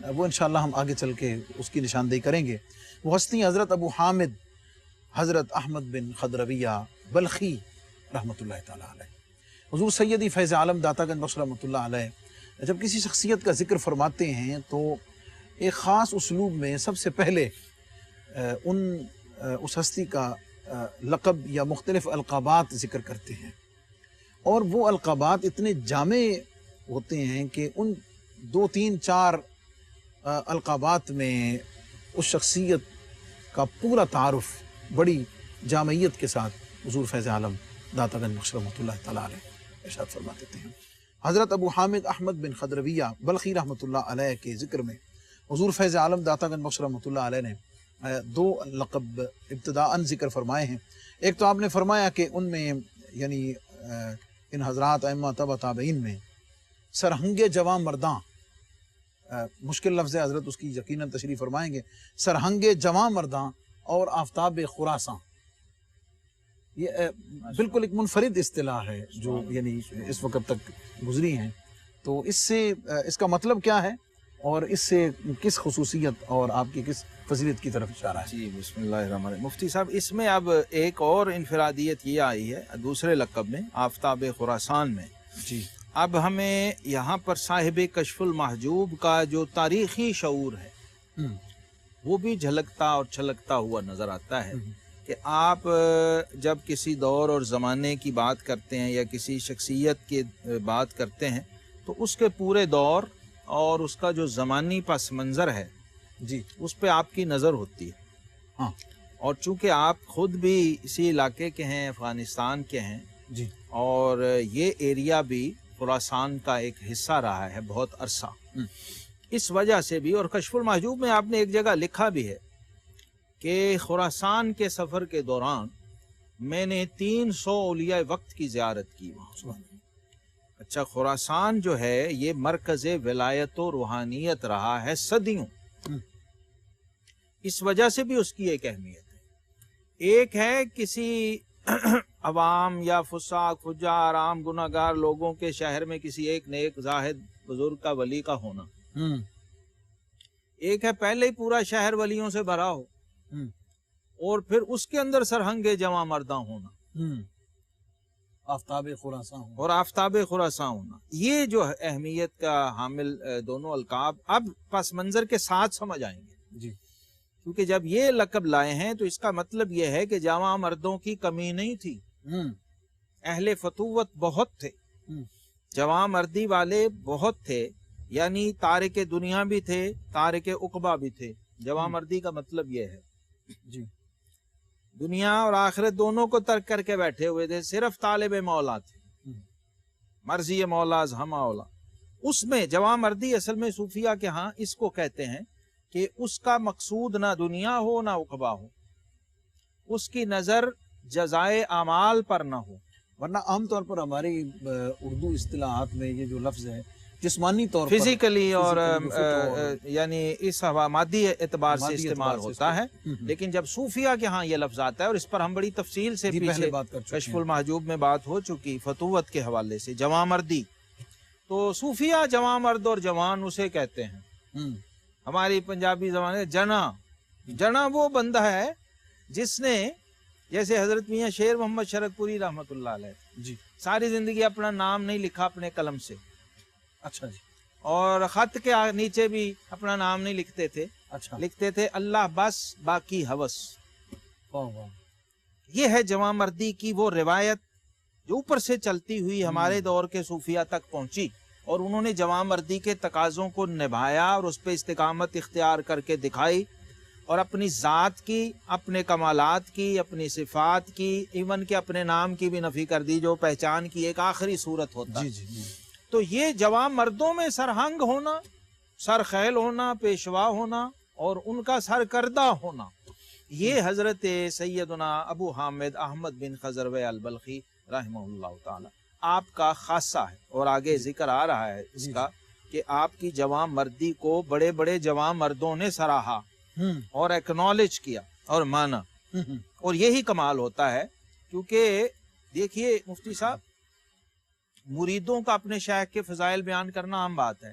وہ انشاءاللہ ہم آگے چل کے اس کی نشاندہی کریں گے. وہ ہستی حضرت ابو حامد حضرت احمد بن خضرویہ بلخی رحمۃ اللہ تعالیٰ علیہ. حضور سیدی فیض عالم داتا گنج بخش رحمۃ اللہ علیہ جب کسی شخصیت کا ذکر فرماتے ہیں تو ایک خاص اسلوب میں سب سے پہلے اس ہستی کا لقب یا مختلف القابات ذکر کرتے ہیں، اور وہ القابات اتنے جامع ہوتے ہیں کہ ان 2 3 4 القابات میں اس شخصیت کا پورا تعارف بڑی جامعیت کے ساتھ حضور فیض عالم داتا گنج بخش رحمۃ اللہ تعالیٰ علیہ ارشاد فرما دیتے ہیں. حضرت ابو حامد احمد بن خضرویہ بلخی رحمۃ اللہ علیہ کے ذکر میں حضور فیض عالم داتا گنج بخش رحمۃ اللہ علیہ نے 2 لقب ابتداءً ذکر فرمائے ہیں. ایک تو آپ نے فرمایا کہ ان میں یعنی ان حضرات ائمہ تبع تابعین میں سرہنگ جواں مرداں، مشکل لفظ ہے حضرت اس کی یقیناً تشریح فرمائیں گے، سرہنگ جواں مرداں اور آفتاب خراساں، یہ بالکل ایک منفرد اصطلاح ہے جو یعنی اس وقت تک گزری ہیں. تو اس سے اس کا مطلب کیا ہے اور اس سے کس خصوصیت اور آپ کی کس فضیلت کی طرف اشارہ ہے؟ جی بسم اللہ الرحمن الرحیم. مفتی صاحب اس میں اب ایک اور انفرادیت یہ آئی ہے دوسرے لقب میں آفتاب خراسان میں. جی اب ہمیں یہاں پر صاحب کشف المحجوب کا جو تاریخی شعور ہے وہ بھی جھلکتا اور چھلکتا ہوا نظر آتا ہے کہ آپ جب کسی دور اور زمانے کی بات کرتے ہیں یا کسی شخصیت کی بات کرتے ہیں تو اس کے پورے دور اور اس کا جو زمانی پس منظر ہے جی اس پہ آپ کی نظر ہوتی ہے. ہاں، اور چونکہ آپ خود بھی اسی علاقے کے ہیں، افغانستان کے ہیں، جی اور یہ ایریا بھی خراسان کا ایک حصہ رہا ہے بہت عرصہ، اس وجہ سے بھی. اور کشف المحجوب میں آپ نے ایک جگہ لکھا بھی ہے کہ خراسان کے سفر کے دوران میں نے 300 اولیاء وقت کی زیارت کی وہاں. اچھا، خراسان جو ہے یہ مرکز ولایت و روحانیت رہا ہے صدیوں، اس وجہ سے بھی اس کی ایک اہمیت ہے. ایک ہے کسی عوام یا فساق فجار عام گناہ گار لوگوں کے شہر میں کسی ایک نیک زاہد بزرگ کا ولی کا ہونا، ایک ہے پہلے ہی پورا شہر ولیوں سے بھرا ہو اور پھر اس کے اندر سرہنگ جواں مرداں ہونا، آفتاب خراساں اور آفتاب خراساں ہونا. یہ جو اہمیت کا حامل دونوں القاب اب پس منظر کے ساتھ سمجھ آئیں گے. جی کیونکہ جب یہ لقب لائے ہیں تو اس کا مطلب یہ ہے کہ جواں مردوں کی کمی نہیں تھی، اہل فتوت بہت تھے، جواں مردی والے بہت تھے، یعنی تارک دنیا بھی تھے، تارک عقبہ بھی تھے. جواں مردی کا مطلب یہ ہے جی دنیا اور آخرت دونوں کو ترک کر کے بیٹھے ہوئے تھے، صرف طالب مولا تھے، مرضی مولا ہما اولا. اس میں جواں مردی اصل میں صوفیہ کے ہاں اس کو کہتے ہیں کہ اس کا مقصود نہ دنیا ہو نہ عقبہ ہو، اس کی نظر جزائے اعمال پر نہ ہو. ورنہ عام طور پر ہماری اردو اصطلاحات میں یہ جو لفظ ہے جسمانی طور پر فزیکلی اور یعنی اس مادی اعتبار سے استعمال ہوتا ہے، لیکن جب صوفیہ کے ہاں یہ لفظ آتا ہے، اور اس پر ہم بڑی تفصیل سے پیچھے کشف المحجوب میں بات ہو چکی فتوت کے حوالے سے، جواں مردی، تو صوفیہ جواں مرد اور جوان اسے کہتے ہیں. ہماری پنجابی زبان میں جنا وہ بندہ ہے جس نے، جیسے حضرت میاں شیر محمد شرک پوری رحمۃ اللہ علیہ جی ساری زندگی اپنا نام نہیں لکھا اپنے قلم سے. اچھا جی. اور خط کے نیچے بھی اپنا نام نہیں لکھتے تھے، اچھا لکھتے تھے اللہ بس باقی ہوس. واہ واہ. یہ ہے جواں مردی کی وہ روایت جو اوپر سے چلتی ہوئی ہمارے دور کے صوفیہ تک پہنچی، اور انہوں نے جواں مردی کے تقاضوں کو نبھایا اور اس پہ استقامت اختیار کر کے دکھائی، اور اپنی ذات کی، اپنے کمالات کی، اپنی صفات کی، ایون کہ اپنے نام کی بھی نفی کر دی جو پہچان کی ایک آخری صورت ہوتا ہے. جی. تو یہ جواں مردوں میں سرہنگ ہونا، سرخیل ہونا، پیشوا ہونا اور ان کا سرکردہ ہونا، یہ حضرت سیدنا ابو حامد احمد بن خضروی البلخی رحمہ اللہ تعالی آپ کا خاصہ ہے. اور آگے ذکر آ رہا ہے اس کا کہ آپ کی جواں مردی کو بڑے بڑے جواں مردوں نے سراہا اور ایکنالج کیا اور مانا، اور یہی کمال ہوتا ہے. کیونکہ دیکھیے مفتی صاحب، مریدوں کا اپنے شیخ کے فضائل بیان کرنا عام بات ہے،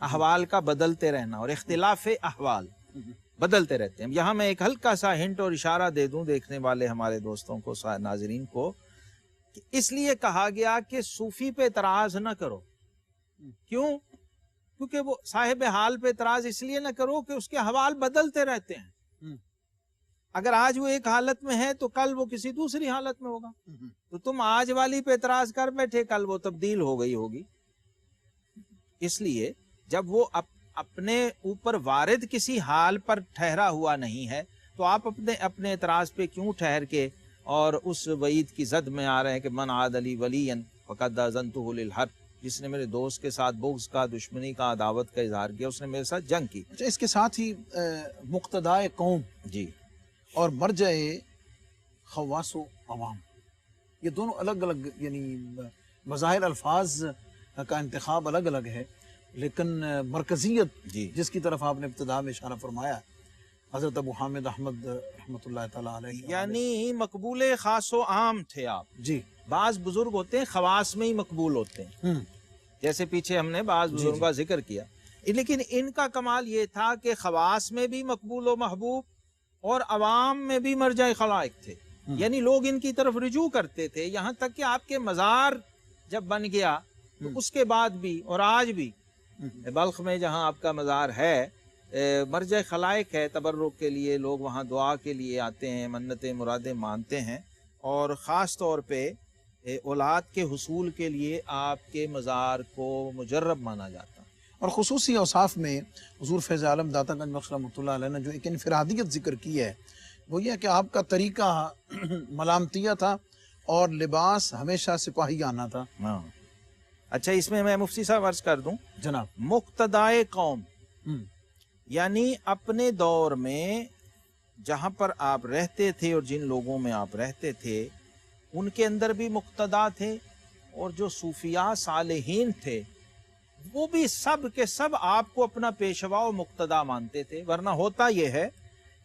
احوال کا بدلتے رہنا اور اختلاف احوال بدلتے رہتے ہیں. یہاں میں ایک ہلکا سا ہنٹ اور اشارہ دے دوں دیکھنے والے ہمارے دوستوں کو، ناظرین کو، کہ اس لیے کہا گیا کہ صوفی پہ اعتراض نہ کرو. کیوں؟ کیونکہ وہ صاحب حال پہ اعتراض اس لیے نہ کرو کہ اس کے حوال بدلتے رہتے ہیں. اگر آج وہ ایک حالت میں ہے تو کل وہ کسی دوسری حالت میں ہوگا. تو تم آج والی پہ اعتراض کر بیٹھے، کل وہ تبدیل ہو گئی ہوگی. اس لیے جب وہ اپنے اوپر وارد کسی حال پر ٹھہرا ہوا نہیں ہے تو آپ اپنے اعتراض پہ کیوں ٹھہر کے اور اس وعید کی زد میں آ رہے ہیں کہ من عاد لی ولیا فقد آذنتہ للحرب، جس نے میرے دوست کے ساتھ بغض کا، دشمنی کا، عداوت کا اظہار کیا، اس نے میرے ساتھ جنگ کی. اچھا، اس کے ساتھ ہی مقتدائے قوم جی اور مرجع خواص و عوام، یہ دونوں الگ الگ، یعنی مظاہر الفاظ کا انتخاب الگ الگ ہے، لیکن مرکزیت جی جس کی طرف آپ نے ابتدا میں اشارہ فرمایا، حضرت ابو حامد احمد رحمۃ اللہ تعالیٰ علیہ، یعنی مقبول خاص و عام تھے آپ. جی بعض بزرگ ہوتے ہیں خواص میں ہی مقبول ہوتے ہیں، جیسے پیچھے ہم نے بعض بزرگوں کا ذکر کیا، لیکن ان کا کمال یہ تھا کہ خواص میں بھی مقبول و محبوب اور عوام میں بھی مرجع خلائق تھے. یعنی لوگ ان کی طرف رجوع کرتے تھے، یہاں تک کہ آپ کے مزار جب بن گیا تو اس کے بعد بھی اور آج بھی بلخ میں جہاں آپ کا مزار ہے مرجع خلائق ہے. تبرک کے لیے لوگ وہاں دعا کے لیے آتے ہیں، منتیں مرادیں مانتے ہیں، اور خاص طور پہ اولاد کے حصول کے لیے آپ کے مزار کو مجرب مانا جاتا. اور خصوصی اوصاف میں حضور فیض عالم داتا گنج بخش رحمۃ اللہ علیہ نے جو ایک انفرادیت ذکر کی ہے وہ یہ کہ آپ کا طریقہ ملامتیہ تھا اور لباس ہمیشہ سپاہی آنا تھا. اچھا، اس میں مفتی صاحب عرض کر دوں، جناب، مقتدائے قوم یعنی اپنے دور میں جہاں پر آپ رہتے تھے اور جن لوگوں میں آپ رہتے تھے ان کے اندر بھی مقتدا تھے، اور جو صوفیاء صالحین تھے وہ بھی سب کے سب آپ کو اپنا پیشوا و مقتدا مانتے تھے. ورنہ ہوتا یہ ہے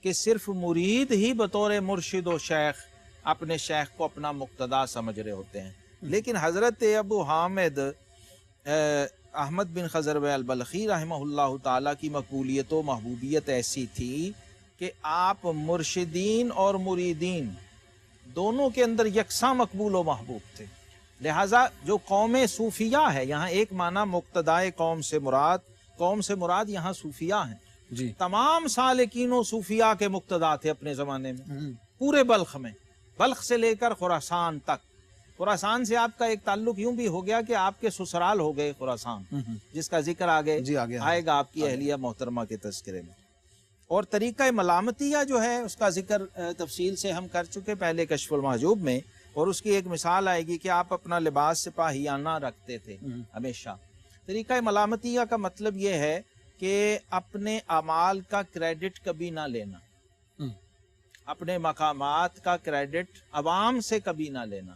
کہ صرف مرید ہی بطور مرشد و شیخ اپنے شیخ کو اپنا مقتدا سمجھ رہے ہوتے ہیں. لیکن حضرت ابو حامد احمد بن خضروی البلخی رحمہ اللہ تعالیٰ کی مقبولیت و محبوبیت ایسی تھی کہ آپ مرشدین اور مریدین دونوں کے اندر یکساں مقبول و محبوب تھے. لہٰذا جو قوم صوفیاء ہے، یہاں ایک معنی مقتدائے قوم سے مراد یہاں صوفیاء ہیں. جی، تمام سالکین و صوفیاء کے مقتدا تھے اپنے زمانے میں، پورے بلخ میں، بلخ سے لے کر خراسان تک. خراسان سے آپ کا ایک تعلق یوں بھی ہو گیا کہ آپ کے سسرال ہو گئے خراسان، جس کا ذکر آگے آئے گا آپ کی اہلیہ محترمہ کے تذکرے میں. اور طریقہ ملامتیہ جو ہے اس کا ذکر تفصیل سے ہم کر چکے پہلے کشف المحجوب میں، اور اس کی ایک مثال آئے گی کہ آپ اپنا لباس سپاہیانہ رکھتے تھے ہمیشہ. طریقہ ملامتیہ کا مطلب یہ ہے کہ اپنے اعمال کا کریڈٹ کبھی نہ لینا، اپنے مقامات کا کریڈٹ عوام سے کبھی نہ لینا،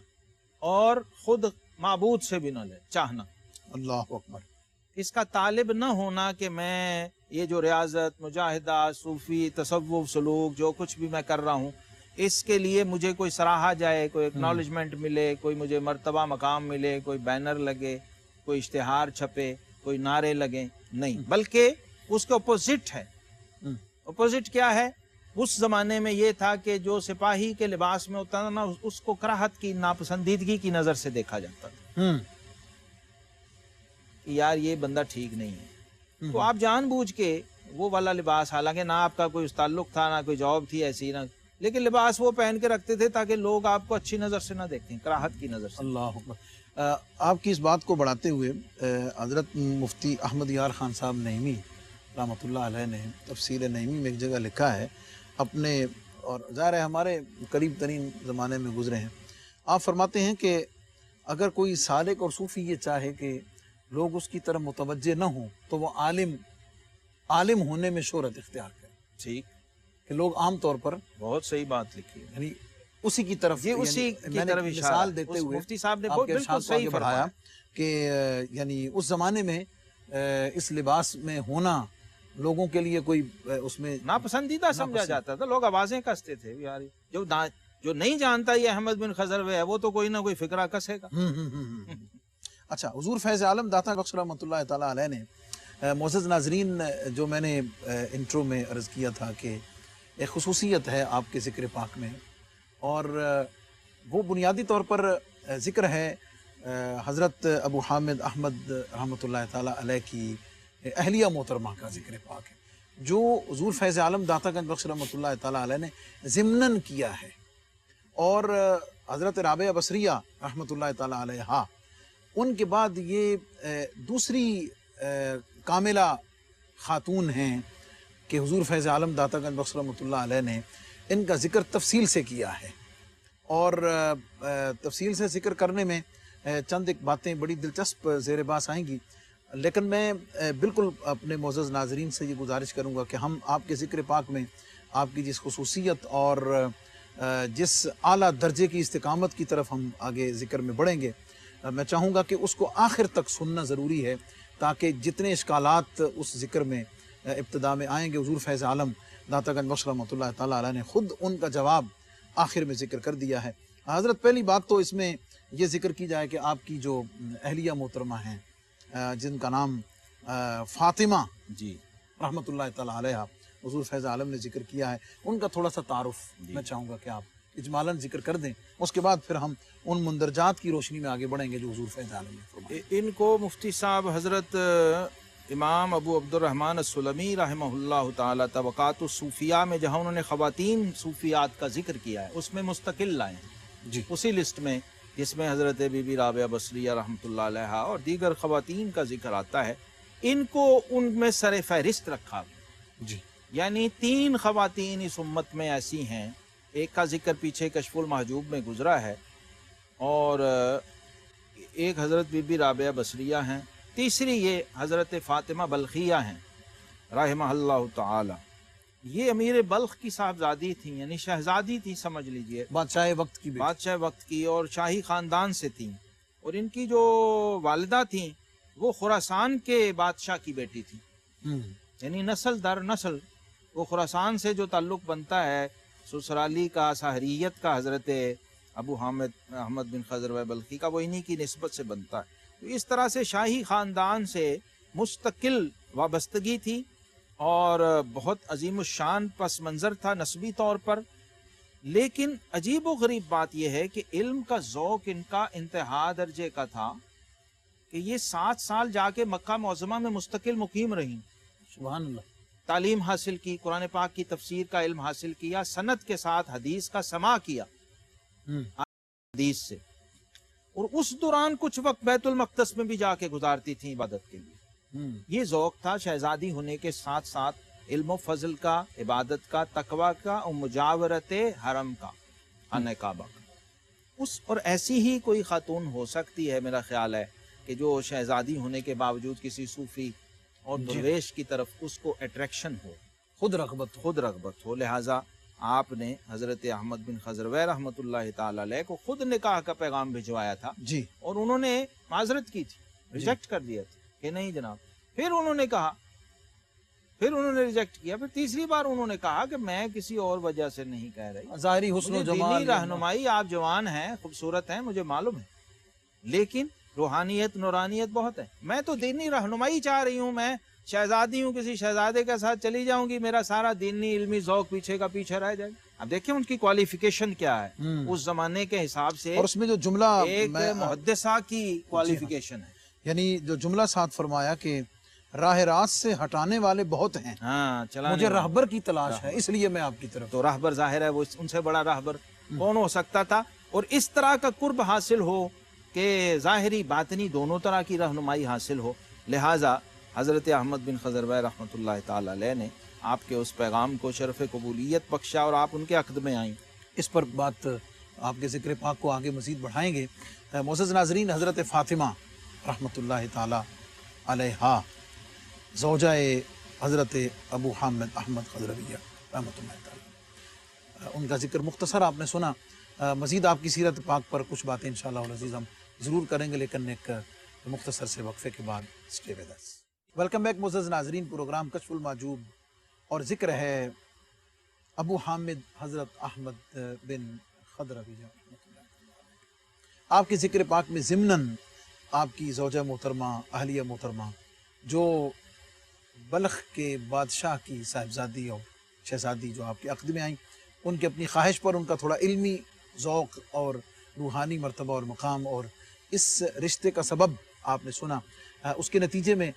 اور خود معبود سے بھی نہ چاہنا. اللہ اکبر. اس کا طالب نہ ہونا کہ میں یہ جو ریاضت، مجاہدہ، صوفی، تصوف، سلوک جو کچھ بھی میں کر رہا ہوں اس کے لیے مجھے کوئی سراہا جائے، کوئی اکنالجمنٹ ملے، کوئی مجھے مرتبہ مقام ملے، کوئی بینر لگے، کوئی اشتہار چھپے، کوئی نعرے لگیں. نہیں، بلکہ اس کے اپوزٹ ہے. اپوزٹ کیا ہے؟ اس زمانے میں یہ تھا کہ جو سپاہی کے لباس میں ہوتا تھا نا، اس کو کراہت کی، ناپسندیدگی کی نظر سے دیکھا جاتا تھا کہ یار یہ بندہ ٹھیک نہیں ہے. تو آپ جان بوجھ کے وہ والا لباس، حالانکہ نہ آپ کا کوئی تعلق تھا، نہ کوئی جاب تھی ایسی، نہ، لیکن لباس وہ پہن کے رکھتے تھے تاکہ لوگ آپ کو اچھی نظر سے نہ دیکھیں، کراہت کی نظر سے. اللہ اکبر. آپ کی اس بات کو بڑھاتے ہوئے حضرت مفتی احمد یار خان صاحب نعیمی رحمۃ اللہ علیہ نے تفسیر نعیمی میں ایک جگہ لکھا ہے اپنے، اور ظاہر ہے ہمارے قریب ترین زمانے میں گزرے ہیں. آپ فرماتے ہیں کہ اگر کوئی سالک اور صوفی یہ چاہے کہ لوگ اس کی طرف متوجہ نہ ہوں تو وہ عالم ہونے میں شہرت اختیار کرے. ٹھیک، کہ لوگ عام طور پر بہت صحیح بات لکھی ہے، یعنی اسی کی طرف، یہ اسی کی طرف مثال دیتے ہوئے مفتی صاحب نے آپ کے بالکل ارشاد کو صحیح آگے بڑھایا کہ یعنی اس زمانے میں اس لباس میں ہونا لوگوں کے لیے کوئی اس میں ناپسندیدہ سمجھا جاتا تھا. لوگ آوازیں کستے تھے یار جو نہیں جانتا یہ احمد بن خضروی ہے وہ تو کوئی نہ کوئی فکرہ کسے گا. اچھا، حضور فیض عالم داتا بخش رحمۃ اللہ تعالیٰ علیہ نے معزز ناظرین، جو میں نے انٹرو میں عرض کیا تھا کہ ایک خصوصیت ہے آپ کے ذکر پاک میں، اور وہ بنیادی طور پر ذکر ہے حضرت ابو حامد احمد رحمۃ اللہ تعالیٰ علیہ کی اہلیہ محترمہ کا ذکر پاک ہے، جو حضور فیض عالم داتا گنج بخش رحمۃ اللہ تعالیٰ علیہ نے ضمناً کیا ہے، اور حضرت رابعہ بصریہ رحمۃ اللہ تعالیٰ علیہ ان کے بعد یہ دوسری کاملہ خاتون ہیں کہ حضور فیض عالم داتا گنج بخش رحمۃ اللہ علیہ نے ان کا ذکر تفصیل سے کیا ہے، اور تفصیل سے ذکر کرنے میں چند ایک باتیں بڑی دلچسپ زیر باس آئیں گی، لیکن میں بالکل اپنے معزز ناظرین سے یہ گزارش کروں گا کہ ہم آپ کے ذکر پاک میں آپ کی جس خصوصیت اور جس اعلیٰ درجے کی استقامت کی طرف ہم آگے ذکر میں بڑھیں گے، میں چاہوں گا کہ اس کو آخر تک سننا ضروری ہے، تاکہ جتنے اشکالات اس ذکر میں ابتدا میں آئیں گے، حضور فیض عالم داتا گنج بخش رحمۃ اللہ تعالیٰ علیہ نے خود ان کا جواب آخر میں ذکر کر دیا ہے۔ حضرت پہلی بات تو اس میں یہ ذکر کی جائے کہ آپ کی جو اہلیہ محترمہ ہیں جن کا نام فاطمہ جی رحمۃ اللہ تعالیٰ علیہ حضور فیض عالم نے ذکر کیا ہے، ان کا تھوڑا سا تعارف میں چاہوں گا کہ آپ اجمالاً ذکر کر دیں، اس کے بعد پھر ہم ان مندرجات کی روشنی میں آگے بڑھیں گے جو حضور فیض عالم نے فرمایا۔ ان کو مفتی صاحب حضرت امام ابو عبد الرحمن السلمی رحمہ اللہ تعالی طبقات الصوفیاء میں جہاں انہوں نے خواتین صوفیات کا ذکر کیا ہے اس میں مستقل لائے ہیں، جی اسی لسٹ میں جس میں حضرت بی بی رابعہ بصریہ رحمۃ اللہ علیہ اور دیگر خواتین کا ذکر آتا ہے، ان کو ان میں سر فہرست رکھا گیا۔ جی یعنی 3 خواتین اس امت میں ایسی ہیں، ایک کا ذکر پیچھے کشف المحجوب میں گزرا ہے، اور ایک حضرت بی بی رابعہ بصریہ ہیں، تیسری یہ حضرت فاطمہ بلخیہ ہیں رحمہ اللہ تعالی۔ یہ امیر بلخ کی صاحبزادی تھیں، یعنی شہزادی تھی سمجھ لیجئے، بادشاہ وقت کی بیٹی۔ بادشاہ وقت کی، اور شاہی خاندان سے تھیں، اور ان کی جو والدہ تھیں وہ خراسان کے بادشاہ کی بیٹی تھیں، یعنی نسل در نسل وہ خراسان سے جو تعلق بنتا ہے سسرالی کا، ساحریت کا، حضرت ابو حامد احمد بن خضر بلخی کا، وہ انہی کی نسبت سے بنتا ہے۔ تو اس طرح سے شاہی خاندان سے مستقل وابستگی تھی، اور بہت عظیم الشان پس منظر تھا نسبی طور پر، لیکن عجیب و غریب بات یہ ہے کہ علم کا ذوق ان کا انتہا درجے کا تھا کہ یہ 7 سال جا کے مکہ معظمہ میں مستقل مقیم رہیں، سبحان اللہ۔ تعلیم حاصل کی، قرآن پاک کی تفسیر کا علم حاصل کیا، سند کے ساتھ حدیث کا سماع کیا حدیث سے، اور اس دوران کچھ وقت بیت المقدس میں بھی جا کے گزارتی تھیں عبادت کے لیے۔ یہ ذوق تھا شہزادی ہونے کے ساتھ ساتھ علم و فضل کا، عبادت کا، تقوی کا، اور مجاورت حرم کا، خانہ کعبہ کا۔ اور ایسی ہی کوئی خاتون ہو سکتی ہے میرا خیال ہے کہ جو شہزادی ہونے کے باوجود کسی صوفی اور درویش کی طرف اس کو اٹریکشن ہو، خود رغبت ہو۔ لہٰذا آپ نے حضرت احمد بن خضروی رحمۃ اللہ تعالی علیہ کو خود نکاح کا پیغام بھجوایا تھا، جی، اور انہوں نے معذرت کی تھی، ریجیکٹ کر دیا تھا کہ نہیں جناب۔ پھر انہوں نے کہا، پھر انہوں نے ریجیکٹ کیا، پھر تیسری بار انہوں نے کہا کہ میں کسی اور وجہ سے نہیں کہہ رہی، ظاہری حسن و جمال، دینی رہنمائی، آپ جوان ہیں، خوبصورت ہیں، مجھے معلوم ہے، لیکن روحانیت نورانیت بہت ہے، میں تو دینی رہنمائی چاہ رہی ہوں، میں شہزادی ہوں، کسی شہزادے کے ساتھ چلی جاؤں گی، میرا سارا دینی علمی ذوق پیچھے کا پیچھے رہ جائے۔ اب دیکھیں ان کی کوالیفیکیشن کیا ہے اس زمانے کے حساب سے، اور اس میں جو جملہ ایک محدثہ کی کوالیفیکیشن ہے، یعنی جو جملہ ساتھ فرمایا کہ راہ راست سے ہٹانے والے بہت ہیں، ہاں، مجھے راہبر کی تلاش ہے، اس لیے میں آپ کی طرف۔ تو راہبر ظاہر ہے وہ ان سے بڑا راہبر کون ہو سکتا تھا، اور اس طرح کا قرب حاصل ہو کہ ظاہری باطنی دونوں طرح کی رہنمائی حاصل ہو۔ لہٰذا حضرت احمد بن خضروی رحمۃ اللہ تعالی علیہ نے آپ کے اس پیغام کو شرف قبولیت بخشا، اور آپ ان کے عقد میں آئیں۔ اس پر بات آپ کے ذکر پاک کو آگے مزید بڑھائیں گے۔ معزز ناظرین، حضرت فاطمہ رحمۃ اللہ تعالی علیہا، زوجہ حضرت ابو حامد احمد خضرویہ رحمۃ اللہ تعالی، ان کا ذکر مختصر آپ نے سنا۔ مزید آپ کی سیرت پاک پر کچھ باتیں انشاءاللہ العزیز ہم ضرور کریں گے، لیکن ایک مختصر سے وقفے کے بعد stay with us. Welcome back معزز ناظرین، پروگرام کشف المحجوب، اور ذکر ہے ابو حامد حضرت احمد بن خضرویہ رحمۃ اللہ تعالی۔ آپ کے ذکر پاک میں ضمناً آپ کی زوجہ محترمہ، اہلیہ محترمہ، جو بلخ کے بادشاہ کی صاحبزادی اور شہزادی جو آپ کے عقد میں آئیں، ان کی اپنی خواہش پر ان کا تھوڑا علمی ذوق اور روحانی مرتبہ اور مقام اور اس رشتے کا سبب آپ نے سنا، اس کے نتیجے میں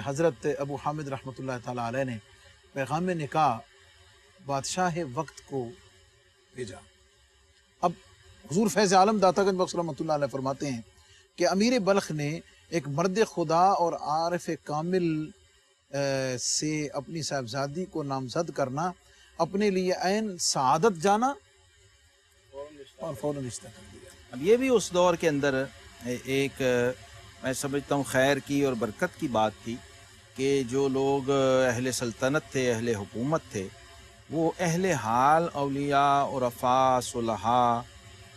حضرت ابو حامد رحمۃ اللہ تعالیٰ علیہ نے پیغام نکاح بادشاہ وقت کو بھیجا۔ اب حضور فیض عالم داتا گنج بخش رحمۃ اللہ علیہ فرماتے ہیں کہ امیر بلخ نے ایک مرد خدا اور عارف کامل سے اپنی صاحبزادی کو نامزد کرنا اپنے لیے عین سعادت جانا اور فوراً رشتہ کر دیا۔ اب یہ بھی اس دور کے اندر ایک میں سمجھتا ہوں خیر کی اور برکت کی بات تھی کہ جو لوگ اہل سلطنت تھے، اہل حکومت تھے، وہ اہل حال اولیاء اور عرفاء صلحاء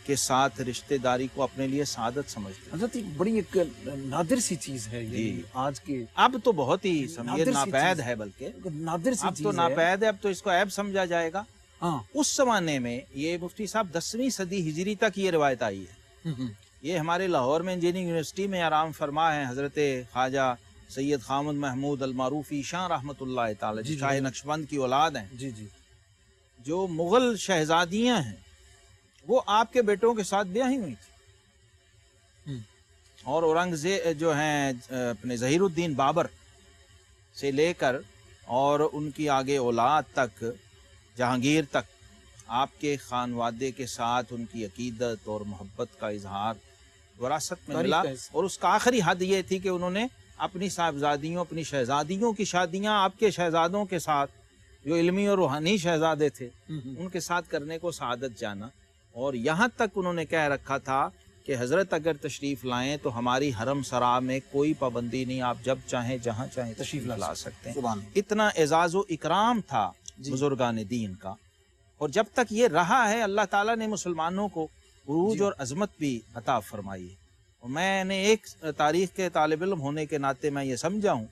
کے ساتھ رشتہ داری کو اپنے لیے سعادت سمجھتے ہیں۔ حضرت بڑی ایک نادر سی چیز ہے یہ آج کے، اب تو بہت ہی سمجھے ناپید ہے، بلکہ نادر سی اب چیز تو ناپید ہے، اب تو اس کو عیب سمجھا جائے گا۔ ہاں اس زمانے میں یہ مفتی صاحب 10ویں صدی ہجری تک یہ روایت آئی ہے۔ یہ ہمارے لاہور میں انجینئرنگ یونیورسٹی میں آرام فرما ہے حضرت خواجہ سید خامد محمود المعروفی شاہ رحمۃ اللہ تعالی، شاہ نقشبند کی اولاد ہیں، جی جی، جو مغل شہزادیاں ہیں وہ آپ کے بیٹوں کے ساتھ بیاہی ہوئی تھی، اور اورنگزیب جو ہیں اپنے ظہیر الدین بابر سے لے کر اور ان کی آگے اولاد تک، جہانگیر تک، آپ کے خانوادے کے ساتھ ان کی عقیدت اور محبت کا اظہار وراثت میں ملا، اور اس کا آخری حد یہ تھی کہ انہوں نے اپنی صاحبزادیوں، اپنی شہزادیوں کی شادیاں آپ کے شہزادوں کے ساتھ، جو علمی اور روحانی شہزادے تھے، ان کے ساتھ کرنے کو سعادت جانا۔ اور یہاں تک انہوں نے کہہ رکھا تھا کہ حضرت اگر تشریف لائیں تو ہماری حرم سرا میں کوئی پابندی نہیں، آپ جب چاہیں جہاں چاہیں تشریف لا سکتے ہیں۔ اتنا اعزاز و اکرام تھا بزرگان دین کا، اور جب تک یہ رہا ہے اللہ تعالیٰ نے مسلمانوں کو عروج اور عظمت بھی عطا فرمائی ہے۔ اور میں نے ایک تاریخ کے طالب علم ہونے کے ناطے میں یہ سمجھا ہوں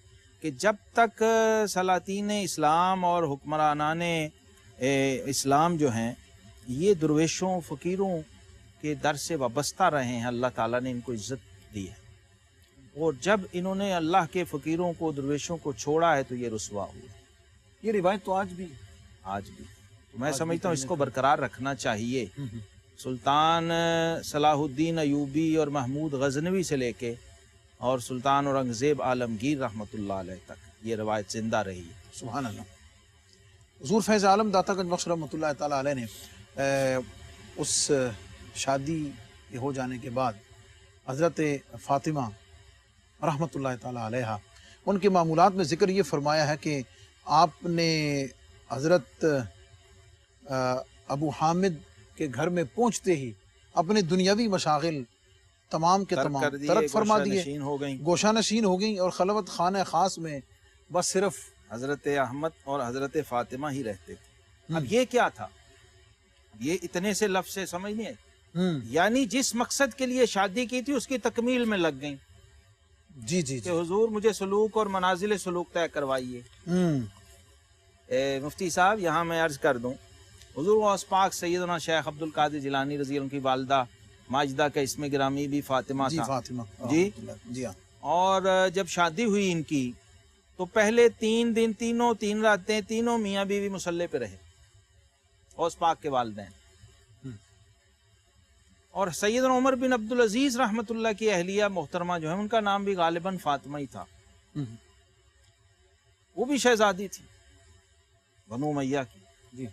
کہ جب تک سلاطین اسلام اور حکمرانان اسلام جو ہیں یہ درویشوں فقیروں کے در سے وابستہ رہے ہیں، اللہ تعالیٰ نے ان کو عزت دی ہے، اور جب انہوں نے اللہ کے فقیروں کو، درویشوں کو چھوڑا ہے تو یہ رسوا ہوئے۔ یہ روایت تو آج بھی میں سمجھتا ہوں اس کو برقرار رکھنا چاہیے۔ سلطان صلاح الدین ایوبی اور محمود غزنوی سے لے کے اور سلطان اورنگزیب عالمگیر رحمۃ اللہ علیہ تک یہ روایت زندہ رہی ہے۔ سبحان اللہ۔ حضور فیض عالم داتا گنج بخش رحمۃ اللہ تعالیٰ علیہ نے اس شادی کے ہو جانے کے بعد حضرت فاطمہ رحمۃ اللہ تعالیٰ علیہ ان کے معمولات میں ذکر یہ فرمایا ہے کہ آپ نے حضرت ابو حامد کے گھر میں پہنچتے ہی اپنے دنیاوی مشاغل تمام کے تمام ترک فرما دیے، گوشہ نشین ہو گئیں، اور خلوت خانہ خاص میں بس صرف حضرت احمد اور حضرت فاطمہ ہی رہتے تھے۔ اب یہ کیا تھا؟ یہ اتنے سے لفظ سے سمجھ نہیں آئی، یعنی جس مقصد کے لیے شادی کی تھی اس کی تکمیل میں لگ گئیں۔ جی جی کہ حضور مجھے سلوک اور منازل سلوک طے کروائیے۔ مفتی صاحب یہاں میں عرض کر دوں، حضور غوث پاک سیدنا شیخ عبد القادر جیلانی رضی اللہ عنہ کی والدہ ماجدہ کا اسم گرامی بھی فاطمہ تھا۔ فاطمہ جی ہاں۔ اور جب شادی ہوئی ان کی تو پہلے 3 دن 3 راتیں تینوں میاں بیوی مصلی پہ رہے، غوث پاک کے والدین۔ اور سیدنا عمر بن عبدالعزیز رحمۃ اللہ کی اہلیہ محترمہ جو ہے ان کا نام بھی غالباً فاطمہ ہی تھا، وہ بھی شہزادی تھی بنو امیہ کی۔ جی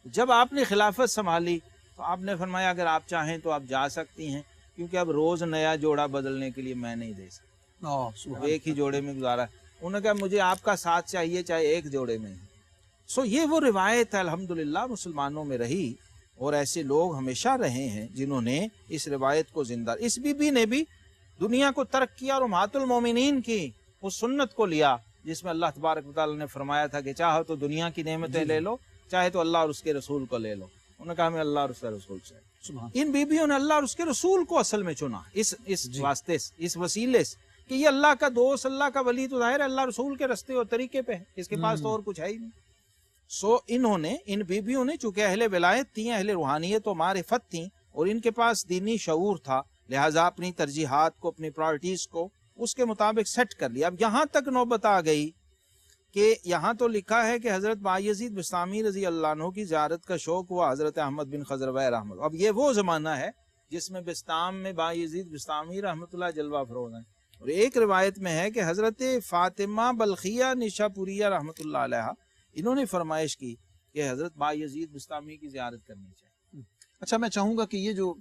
جب آپ نے خلافت سنبھالی تو آپ نے فرمایا اگر آپ چاہیں تو آپ جا سکتی ہیں، کیونکہ اب روز نیا جوڑا بدلنے کے لیے میں نہیں دے سکتا، ایک ہی جوڑے میں گزارا۔ انہوں نے کہا مجھے آپ کا ساتھ چاہیے چاہے ایک جوڑے میں ہی۔ یہ وہ روایت ہے الحمدللہ مسلمانوں میں رہی، اور ایسے لوگ ہمیشہ رہے ہیں جنہوں نے اس روایت کو زندہ، اس بی بی نے بھی دنیا کو ترک کیا اور امہات المومنین کی اس سنت کو لیا جس میں اللہ تبارک و تعالیٰ نے فرمایا تھا کہ چاہو تو دنیا کی نعمتیں لے لو، چاہے تو اللہ اور اس کے رسول کو لے لو۔ انہوں نے کہا ہمیں اللہ اور اس کے رسول سے۔ ان بیویوں نے اللہ اور اس کے رسول کو اصل میں چنا، اس واسطے سے، اس وسیلے سے کہ یہ اللہ کا دوست، اللہ کا ولی تو ظاہر ہے اللہ رسول کے رستے اور طریقے پہ ہے، اس کے پاس تو اور کچھ ہے ہی نہیں۔ انہوں نے، ان بیویوں نے چونکہ اہل ولایت تھیں، اہل روحانیت و معرفت تھیں، اور ان کے پاس دینی شعور تھا، لہٰذا اپنی ترجیحات کو، اپنی پرائرٹیز کو اس کے مطابق سیٹ کر لیا۔ اب یہاں تک نوبت آ گئی کہ یہاں تو لکھا ہے کہ حضرت بایزید بستامی رضی اللہ عنہ کی زیارت کا شوق ہوا حضرت احمد بن خضروی رحمۃ اللہ. اب یہ وہ زمانہ ہے جس میں بستام میں بایزید بستامی رحمۃ اللہ جلوہ افروز ہیں. اور ایک روایت میں ہے کہ حضرت فاطمہ بلخیہ نشا پوریہ رحمۃ اللہ علیہ انہوں نے فرمائش کی کہ حضرت بایزید بستامی کی زیارت کرنی چاہیے. اچھا، میں چاہوں گا کہ یہ جو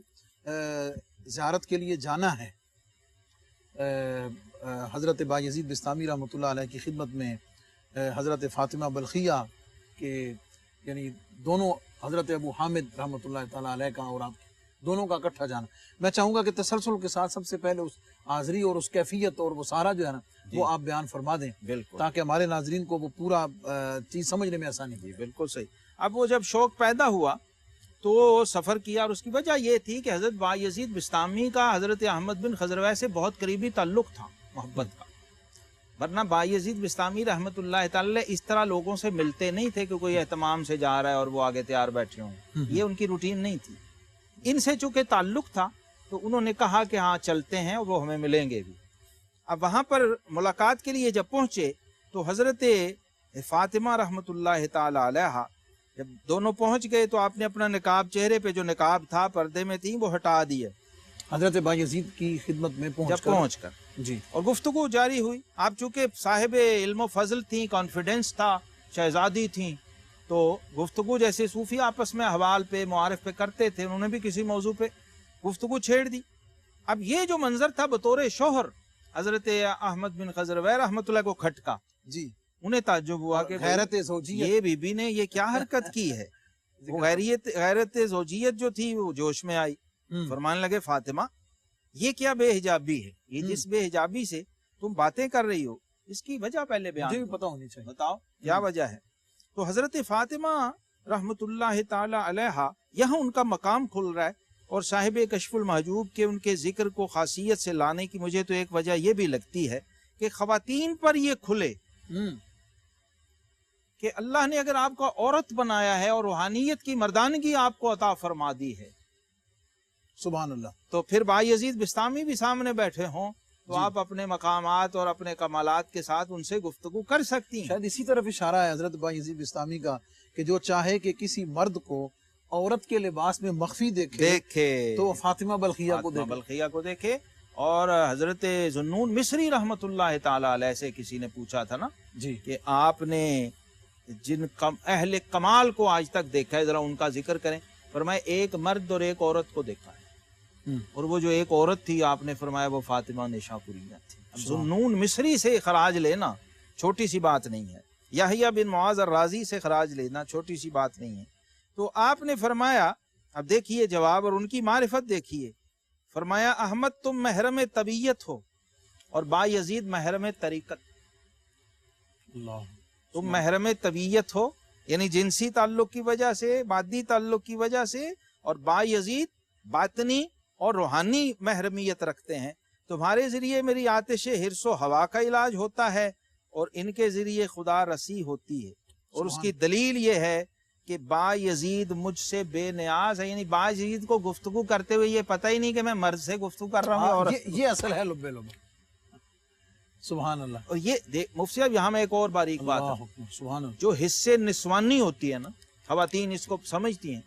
زیارت کے لیے جانا ہے حضرت بایزید بستامی رحمۃ اللہ علیہ کی خدمت میں حضرت فاطمہ بلخیہ کے یعنی دونوں حضرت ابو حامد رحمۃ اللہ تعالیٰ علیہ کا اور آپ دونوں کا اکٹھا جانا، میں چاہوں گا کہ تسلسل کے ساتھ سب سے پہلے اس حاضری اور اس کیفیت اور وہ سارا جو ہے نا وہ آپ بیان فرما دیں بالکل، تاکہ ہمارے ناظرین کو وہ پورا چیز سمجھنے میں آسانی جی بالکل صحیح. اب وہ جب شوق پیدا ہوا تو سفر کیا، اور اس کی وجہ یہ تھی کہ حضرت بایزید بستامی کا حضرت احمد بن خضروی سے بہت قریبی تعلق تھا محبت کا. ورنہ بایزید بستامی رحمۃ اللہ تعالی اس طرح لوگوں سے ملتے نہیں تھے کہ کوئی اہتمام سے جا رہا ہے اور وہ آگے تیار بیٹھے ہوں. یہ ان کی روٹین نہیں تھی. ان سے چونکہ تعلق تھا تو انہوں نے کہا کہ ہاں چلتے ہیں اور وہ ہمیں ملیں گے بھی. اب وہاں پر ملاقات کے لیے جب پہنچے تو حضرت فاطمہ رحمۃ اللہ تعالی علیہ جب دونوں پہنچ گئے تو آپ نے اپنا نقاب، چہرے پہ جو نقاب تھا پردے میں تھی، وہ ہٹا دیے حضرت بایزید کی خدمت میں پہنچ کر جی. اور گفتگو جاری ہوئی. آپ چونکہ صاحب علم و فضل تھیں، کانفیڈنس تھا، شہزادی تھیں، تو گفتگو جیسے صوفی آپس میں احوال پہ معارف پہ کرتے تھے، انہوں نے بھی کسی موضوع پہ گفتگو چھیڑ دی. اب یہ جو منظر تھا بطور شوہر حضرت احمد بن خضروی رحمۃ اللہ کو کھٹکا جی. انہیں تعجب ہوا کہ غیرت زوجیت، یہ بی بی نے یہ کیا حرکت کی ہے. وہ غیرت زوجیت جو تھی وہ جوش میں آئی. فرمانے لگے فاطمہ یہ کیا بے حجابی ہے، یہ جس بے حجابی سے تم باتیں کر رہی ہو اس کی وجہ پہلے بیان مجھے بھی پتہ ہونی چاہیے، بتاؤ کیا وجہ ہے. تو حضرت فاطمہ رحمۃ اللہ تعالی علیہ یہاں ان کا مقام کھل رہا ہے. اور صاحب کشف المحجوب کے ان کے ذکر کو خاصیت سے لانے کی مجھے تو ایک وجہ یہ بھی لگتی ہے کہ خواتین پر یہ کھلے کہ اللہ نے اگر آپ کو عورت بنایا ہے اور روحانیت کی مردانگی آپ کو عطا فرما دی ہے، سبحان اللہ، تو پھر بایزید بستامی بھی سامنے بیٹھے ہوں تو آپ اپنے مقامات اور اپنے کمالات کے ساتھ ان سے گفتگو کر سکتی ہیں. شاید اسی طرف اشارہ ہے حضرت بایزید بستامی کا کہ جو چاہے کہ کسی مرد کو عورت کے لباس میں مخفی دیکھے تو فاطمہ بلخیہ کو دیکھے. اور حضرت ذنون مصری رحمۃ اللہ تعالی علیہ سے کسی نے پوچھا تھا نا جی کہ آپ نے جن اہل کمال کو آج تک دیکھا ہے ذرا ان کا ذکر کریں. فرمایا ایک مرد اور ایک عورت کو دیکھا ہے، اور وہ جو ایک عورت تھی آپ نے فرمایا وہ فاطمہ نشاپوریہ تھی. ذنون مصری سے خراج لینا چھوٹی سی بات نہیں ہے، یحییٰ بن معاذ الرازی سے خراج لینا چھوٹی سی بات نہیں ہے. تو آپ نے فرمایا، اب دیکھیے جواب اور ان کی معرفت دیکھیے. فرمایا احمد تم محرم طبیعت ہو اور بایزید محرم طریقت. تم محرم طبیعت ہو یعنی جنسی تعلق کی وجہ سے، مادی تعلق کی وجہ سے، اور بایزید باطنی اور روحانی محرمیت رکھتے ہیں. تمہارے ذریعے میری آتش حرص و ہوا کا علاج ہوتا ہے اور ان کے ذریعے خدا رسی ہوتی ہے. اور اس کی دلیل یہ ہے کہ بایزید مجھ سے بے نیاز ہے. یعنی بایزید کو گفتگو کرتے ہوئے یہ پتہ ہی نہیں کہ میں مرد سے گفتگو کر رہا ہوں. اور یہ اصل ہے لبے لبے. سبحان اللہ. اور یہ مفتی صاحب یہاں میں ایک اور باریک بات ہے، سبحان اللہ، جو حصے نسوانی ہوتی ہے نا، خواتین اس کو سمجھتی ہیں.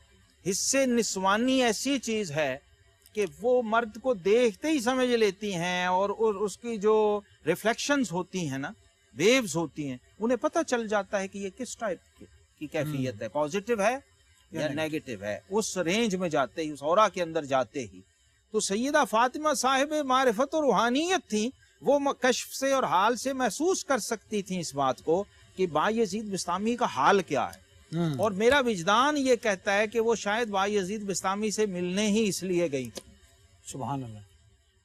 حصے نسوانی ایسی چیز ہے کہ وہ مرد کو دیکھتے ہی سمجھ لیتی ہیں، اور اس کی جو ریفلیکشنز ہوتی ہیں نا، ویوز ہوتی ہیں، انہیں پتہ چل جاتا ہے کہ یہ کس ٹائپ کی کیفیت ہے، پازیٹیو ہے یا نیگیٹو ہے. اس رینج میں جاتے ہی، اس اورا کے اندر جاتے ہی. تو سیدہ فاطمہ صاحب معرفت و روحانیت تھیں، وہ کشف سے اور حال سے محسوس کر سکتی تھیں اس بات کو کہ بایزید بستامی کا حال کیا ہے. اور میرا وجدان یہ کہتا ہے کہ وہ شاید بایزید بستامی سے ملنے ہی اس لیے گئی تھی. سبحان اللہ.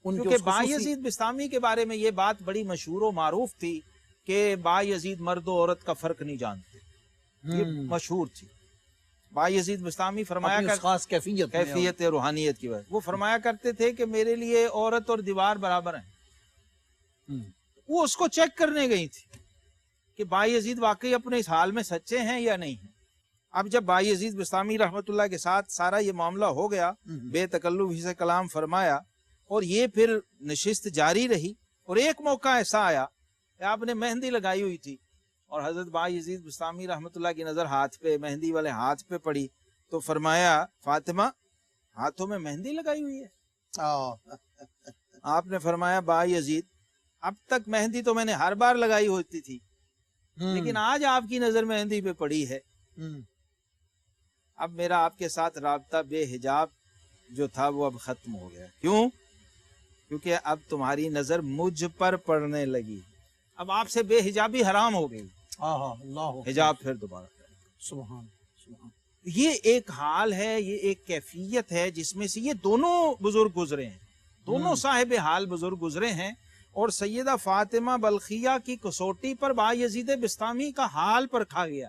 کیونکہ بایزید بستامی کے بارے میں یہ بات بڑی مشہور و معروف تھی کہ بایزید مرد و عورت کا فرق نہیں جانتے. یہ مشہور تھی. بایزید بستامی فرمایا خاص کیفیت روحانیت کی وجہ وہ فرمایا کرتے تھے کہ میرے لیے عورت اور دیوار برابر ہیں. وہ اس کو چیک کرنے گئی تھی کہ بایزید واقعی اپنے اس حال میں سچے ہیں یا نہیں ہیں. اب جب بایزید بستامی رحمت اللہ کے ساتھ سارا یہ معاملہ ہو گیا، بے تکلف سے کلام فرمایا، اور یہ پھر نشست جاری رہی. اور ایک موقع ایسا آیا کہ آپ نے مہندی لگائی ہوئی تھی اور حضرت بایزید بستامی رحمۃ اللہ کی نظر ہاتھ پہ، مہندی والے ہاتھ پہ پڑی تو فرمایا فاطمہ ہاتھوں میں مہندی لگائی ہوئی ہے؟ آپ نے فرمایا بایزید اب تک مہندی تو میں نے ہر بار لگائی ہوتی تھی، لیکن آج آپ کی نظر مہندی پہ پڑی ہے، اب میرا آپ کے ساتھ رابطہ بے حجاب جو تھا وہ اب ختم ہو گیا۔ کیوں؟ کیونکہ اب تمہاری نظر مجھ پر پڑنے لگی، اب آپ سے بے حجابی حرام ہو گئی، حجاب پھر دوبارہ سبحان۔ یہ ایک حال ہے، یہ ایک کیفیت ہے جس میں سے یہ دونوں بزرگ گزرے ہیں، دونوں صاحب حال بزرگ گزرے ہیں، اور سیدہ فاطمہ بلخیہ کی کسوٹی پر بایزید بستامی کا حال پرکھا گیا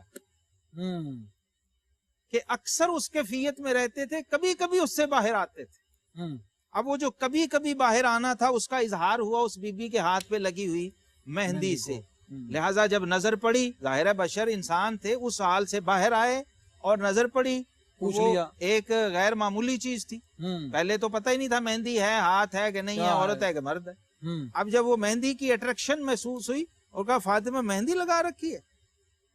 کہ اکثر اس کیفیت میں رہتے تھے، کبھی کبھی اس سے باہر آتے تھے۔ اب وہ جو کبھی کبھی باہر آنا تھا اس کا اظہار ہوا اس بی بی کے ہاتھ پہ لگی ہوئی مہندی سے، لہٰذا جب نظر پڑی، ظاہر ہے بشر انسان تھے، اس حال سے باہر آئے اور نظر پڑی، وہ ایک غیر معمولی چیز تھی، پہلے تو پتہ ہی نہیں تھا مہندی ہے، ہاتھ ہے کہ نہیں ہے، عورت ہے کہ مرد ہے۔ اب جب وہ مہندی کی اٹریکشن محسوس ہوئی اور کہا فاطمہ مہندی لگا رکھی ہے،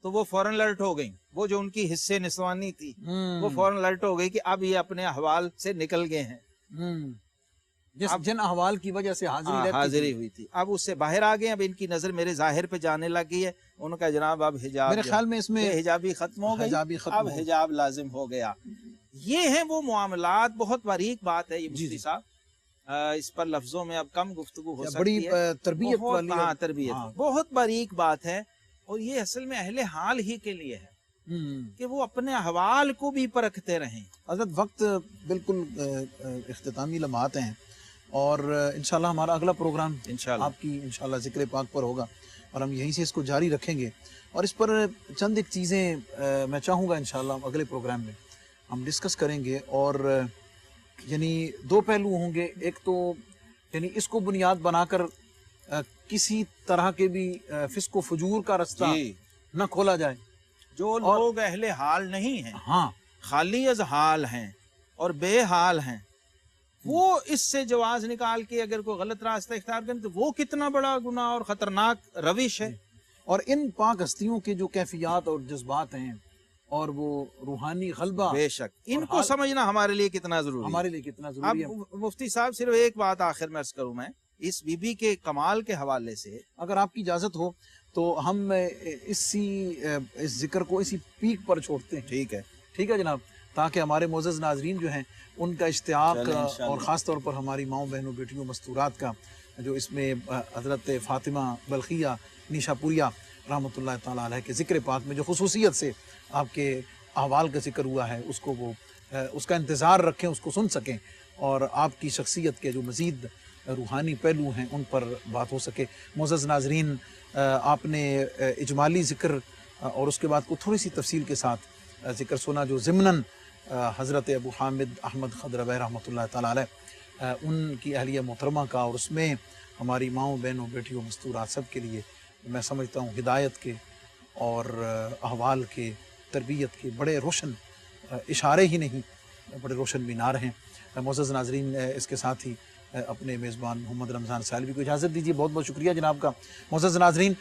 تو وہ فوراً الرٹ ہو گئی، وہ جو ان کی حصے نسوانی تھی وہ فوراً الرٹ ہو گئی کہ اب یہ اپنے احوال سے نکل گئے ہیں، جن احوال کی وجہ سے حاضری ہوئی تھی، اب اس سے باہر آ گئے، اب ان کی نظر میرے ظاہر پہ جانے لگی ہے، ان کا جناب اب حجاب، میرے خیال میں اس میں حجابی ختم ہو گئی، اب حجاب لازم ہو گیا۔ یہ ہیں وہ معاملات، بہت باریک بات ہے یہ مفتی صاحب، اس پر لفظوں میں اب کم گفتگو ہو سکتی ہے، بڑی تربیت والی، ہاں تربیت، بہت باریک بات ہے، اور یہ اصل میں اہل حال ہی کے لیے ہے کہ وہ اپنے احوال کو بھی پرکھتے رہیں۔ حضرت وقت بالکل اختتامی لمحات ہیں، اور انشاءاللہ ہمارا اگلا پروگرام آپ کی انشاءاللہ ذکر پاک پر ہوگا، اور ہم یہیں سے اس کو جاری رکھیں گے، اور اس پر چند ایک چیزیں میں چاہوں گا انشاءاللہ اگلے پروگرام میں ہم ڈسکس کریں گے، اور یعنی دو پہلو ہوں گے، ایک تو یعنی اس کو بنیاد بنا کر کسی طرح کے بھی فسق و فجور کا رستہ نہ کھولا جائے، جو لوگ اہل حال نہیں ہیں، ہاں خالی از حال ہیں اور بے حال ہیں، وہ اس سے جواز نکال کے اگر کوئی غلط راستہ اختیار کریں تو وہ کتنا بڑا گناہ اور خطرناک روش ہے۔ اور ان پاک ہستیوں کے جو کیفیات اور جذبات ہیں اور وہ روحانی غلبہ، بے شک ان کو سمجھنا ہمارے لیے کتنا ضروری ہے، ہمارے لیے کتنا ضروری ہے۔ اب مفتی صاحب صرف ایک بات آخر میں عرض کروں، میں اس بی بی کے کمال کے حوالے سے اگر آپ کی اجازت ہو تو ہم اس ذکر کو اسی پیک پر چھوڑتے ہیں، ٹھیک ہے جناب، تاکہ ہمارے معزز ناظرین جو ہیں ان کا اشتیاق، اور خاص طور پر ہماری ماؤں بہنوں بیٹیوں مستورات کا جو اس میں حضرت فاطمہ بلخیہ نیشا پوریہ رحمۃ اللہ تعالیٰ علیہ کے ذکر پاک میں جو خصوصیت سے آپ کے احوال کا ذکر ہوا ہے، اس کو وہ اس کا انتظار رکھیں، اس کو سن سکیں، اور آپ کی شخصیت کے جو مزید روحانی پہلو ہیں ان پر بات ہو سکے۔ معزز ناظرین، آپ نے اجمالی ذکر اور اس کے بعد کو تھوڑی سی تفصیل کے ساتھ ذکر سنا جو ضمناً حضرت ابو حامد احمد خضروی رحمۃ اللہ تعالیٰ علیہ ان کی اہلیہ محترمہ کا، اور اس میں ہماری ماؤں بہنوں بیٹیوں مستورات سب کے لیے میں سمجھتا ہوں ہدایت کے اور احوال کے، تربیت کے بڑے روشن اشارے ہی نہیں، بڑے روشن مینار ہیں۔ معزز ناظرین، اس کے ساتھ ہی اپنے میزبان محمد رمضان سالوی کو اجازت دیجیے، بہت بہت شکریہ جناب کا۔ معزز ناظرین،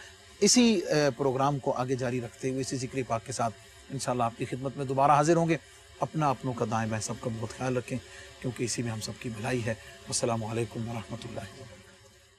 اسی پروگرام کو آگے جاری رکھتے ہوئے اسی ذکر پاک کے ساتھ انشاءاللہ آپ کی خدمت میں دوبارہ حاضر ہوں گے۔ اپنا اپنوں کا دائیں بائیں سب کا بہت خیال رکھیں، کیونکہ اسی میں ہم سب کی بھلائی ہے۔ السلام علیکم ورحمۃ اللہ وبرکاتہ۔